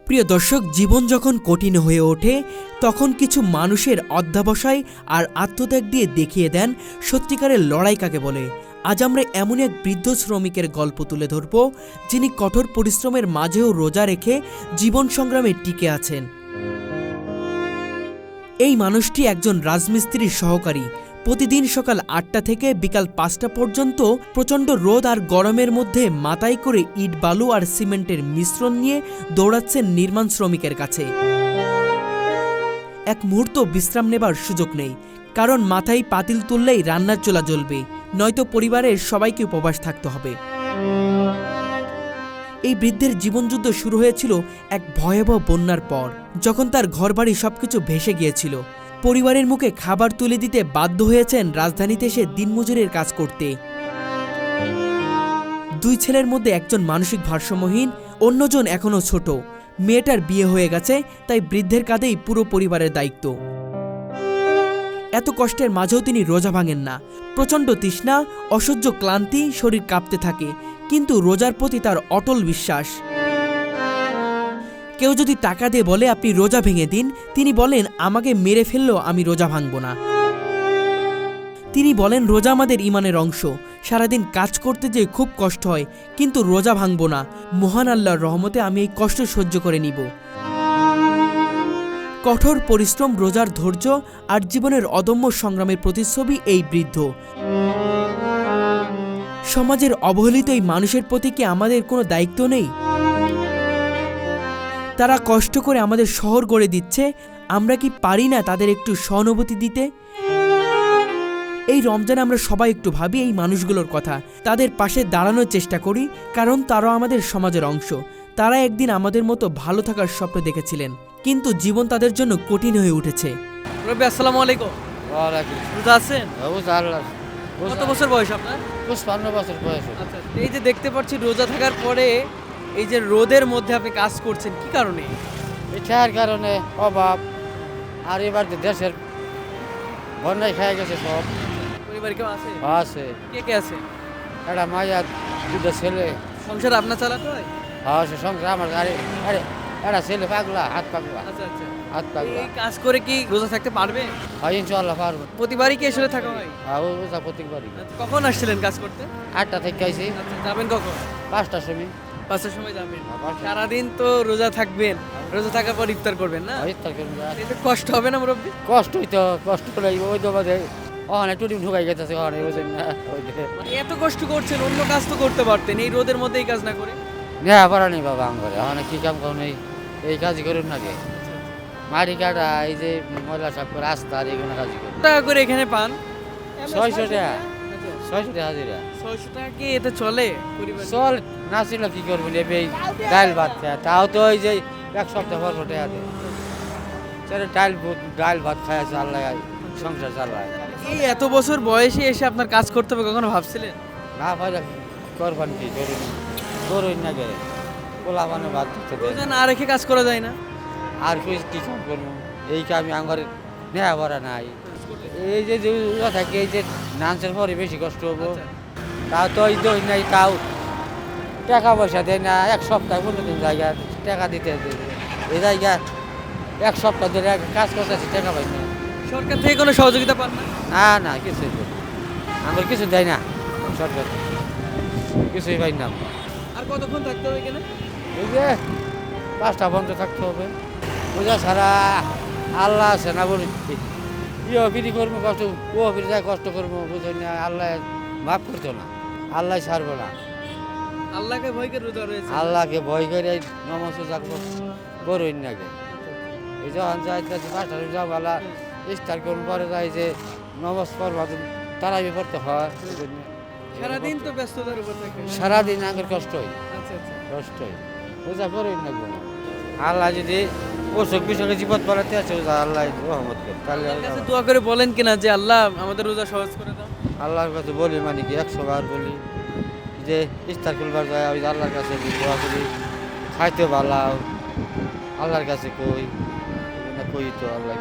প্রিয় দর্শক, জীবন যখন কঠিন হয়ে ওঠে তখন কিছু মানুষের অধ্যবসায় আর আত্মত্যাগ দিয়ে দেখিয়ে দেন সত্যিকারের লড়াই কাকে বলে। আজ আমরা এমন এক বৃদ্ধ শ্রমিকের গল্প তুলে ধরব, যিনি কঠোর পরিশ্রমের মাঝেও রোজা রেখে জীবন সংগ্রামে টিকে আছেন। এই মানুষটি একজন রাজমিস্ত্রির সহকারী। প্রতিদিন সকাল ৮টা থেকে বিকাল ৫টা পর্যন্ত প্রচণ্ড রোদ আর গরমের মধ্যে মাথায় করে ইট বালু আর সিমেন্টের মিশ্রণ নিয়ে দৌড়াচ্ছেন নির্মাণ শ্রমিকের কাছে। এক মুহূর্ত বিশ্রাম নেবার সুযোগ নেই, কারণ মাথায় পাতিল তুললেই রান্নার চুলা জ্বলবে, নয়তো পরিবারের সবাইকে উপবাস থাকতে হবে। এই বৃদ্ধের জীবনযুদ্ধ শুরু হয়েছিল এক ভয়াবহ বন্যার পর, যখন তার ঘরবাড়ি সবকিছু ভেসে গিয়েছিল। পরিবারের মুখে খাবার তুলে দিতে বাধ্য হয়েছেন রাজধানীতে এসে দিনমজুরের কাজ করতে। দুই ছেলের মধ্যে একজন মানসিক ভারসাম্যহীন, অন্যজন এখনো ছোট। মেয়েটার বিয়ে হয়ে গেছে, তাই বৃদ্ধের কাঁধেই পুরো পরিবারের দায়িত্ব। এত কষ্টের মাঝেও তিনি রোজা ভাঙেন না। প্রচণ্ড তৃষ্ণা, অসহ্য ক্লান্তি, শরীর কাঁপতে থাকে, কিন্তু রোজার প্রতি তার অটল বিশ্বাস। কেউ যদি টাকা দিয়ে বলে আপনি রোজা ভেঙে দিন, তিনি বলেন আমাকে মেরে ফেললেও আমি রোজা ভাঙব না। তিনি বলেন রোজা আমাদের ঈমানের অংশ। সারাদিন কাজ করতে যেয়ে খুব কষ্ট হয়, কিন্তু রোজা ভাঙব না। মহান আল্লাহর রহমতে আমি এই কষ্ট সহ্য করে নিব। কঠোর পরিশ্রম, রোজার ধৈর্য আর জীবনের অদম্য সংগ্রামের প্রতিচ্ছবি এই বৃদ্ধ। সমাজের অবহেলিত এই মানুষের প্রতি কি আমাদের কোনো দায়িত্ব নেই? তারা কষ্ট করে আমাদের শহর গড়ে দিচ্ছে, আমরা কি পারি না তাদের একটু সহানুভূতি দিতে? এই রমজানে আমরা সবাই একটু ভাবি এই মানুষগুলোর কথা, তাদের পাশে দাঁড়ানোর চেষ্টা করি, কারণ তারা আমাদের সমাজের অংশ। তারা একদিন আমাদের মতো ভালো থাকার স্বপ্ন দেখেছিলেন, কিন্তু জীবন তাদের জন্য কঠিন হয়ে উঠেছে। রবি, আসসালামু আলাইকুম। রোজা আছেন? কত বছর বয়স আপনার? 55 বছর বয়স। আচ্ছা, এই যে দেখতে পাচ্ছি রোজা থাকার পরে এই যে রোদের মধ্যে আপনি কাজ করছেন, কি কারণে? এটার কারণে অভাব, আর এবার দেশের বন্যায় খেয়ে গেছে সব। পরিবার কেউ আছে? আছে। কে কে আছে? একটা মাইয়া, দুটো ছেলে। সংসার আপনার চালাতে হয়? সে সংসার আমার গাড়ি। আরে একটা ছেলে পাগলা, হাত পাগলা। আচ্ছা আচ্ছা, হাত পাগলা। এই কাজ করে কি রোজা থাকতে পারবে? হয় ইনশাআল্লাহ পারবো। প্রতিবারই কি আসলে থাকা হয়? রোজা প্রত্যেকবারই। আচ্ছা, কখন আসছিলেন কাজ করতে? 8টা থেকে আইছি। আচ্ছা, যাবেন কখন? 5টার সময়। 5টার সময় যাবেন। 5টা। সারাদিন তো রোজা থাকবেন, রোজা থাকার পর ইফতার করবেন না? ইফতার করবো। এতে কষ্ট হবে না মুরব্বি? কষ্টই তো, কষ্ট লাগবে। ওই তো বাদে অনেক টুটি ঢুকাই গেছে অনেক। মানে এত কষ্ট করছেন, অন্য কাজ তো করতে পারতেন, এই রোদের মধ্যে এই কাজ না করে? নেওয়া পারা নেই বাবা আমার ঘরে। অনেক কি কাম করুন, এই কাজই করুন নাকি। মাটি কাটা, এই যে ময়লা সাফ করে রাস্তা, আর এইগুলো কাজই করুন। টাকা করে এখানে পান? 600 টাকা। 600 টাকা হাজিরা। 600 টাকা কি এতে চলে? চল না ছিল কি করবো, এই ডাল ভাত খায়, তাও তো ওই যে এক সপ্তাহ পর টাকা দেয়। ডাল ভাত খায় আছে, আল্লাহ সংসার চালায়। এই এত বছর বয়সে এসে আপনার কাজ করতে হবে, কখনো ভাবছিলেন? না পাইলে করবেন কি, করুন না গে, পোলা মানে ভাত দিতে দেয়। রোজা না রেখে কাজ করা যায় না? আর কি কাম করবো, এই কামে আমার নেওয়া ভরা নাই। এই যে রোজা থাকে, এই যে নাচের পরে বেশি কষ্ট হবো। তাও তো এই দই নাই, তাও টাকা পয়সা দেয় না। এক সপ্তাহ 15 দিন জায়গা টাকা দিতে এই জায়গা 1 সপ্তাহ ধরে কাজ করতেছি, টাকা পাই না। সরকার থেকে কোনো সহযোগিতা পান না? না না, কিছুই আমার কিছু দেয় না সরকার, কিছুই পাই না। আর কতক্ষণ থাকতে হবে এখানে? এই যে 5টা বন্ধ থাকতে হবে। বোঝা ছাড়া আল্লাহ আছে না বলি, ইয়ে বিধি করবো কষ্ট, ও বিধি যায় কষ্ট করবো, বুঝলি না। আল্লাহ মাফ করতো না, আল্লাহ ছাড়বো না। আল্লাহকে ভয় করে রোজা রয়েছে? আল্লাহকে ভয় করে নমাজ থাকবো, করুন নাকি। এই যখন যাইতেছে 5টার যাও, আল্লাহ ইফতার করুন, পরে যাই যে নমাজ পড়বা, তারাবি পড়তে হয়। সারাদিন তো ব্যস্ততার উপর থাকে। সারাদিন আগের কষ্টই, আচ্ছা আচ্ছা, কষ্টই। রোজা করুন নাকি। আল্লাহ যদি অসুখ বিসুখে জীবন পড়াতে আছে, আল্লাহ রহমত করে, তাহলে দোয়া করে বলেন কিনা যে আল্লাহ আমাদের রোজা সহজ করে দাও? আল্লাহর কাছে বলি, মানে কি 100 বার বলি যে ইফতার করবার যায়, ওই আল্লাহর কাছে দোয়া করি, খাইতে ভালো আল্লাহর কাছে কই তো আল্লাহ।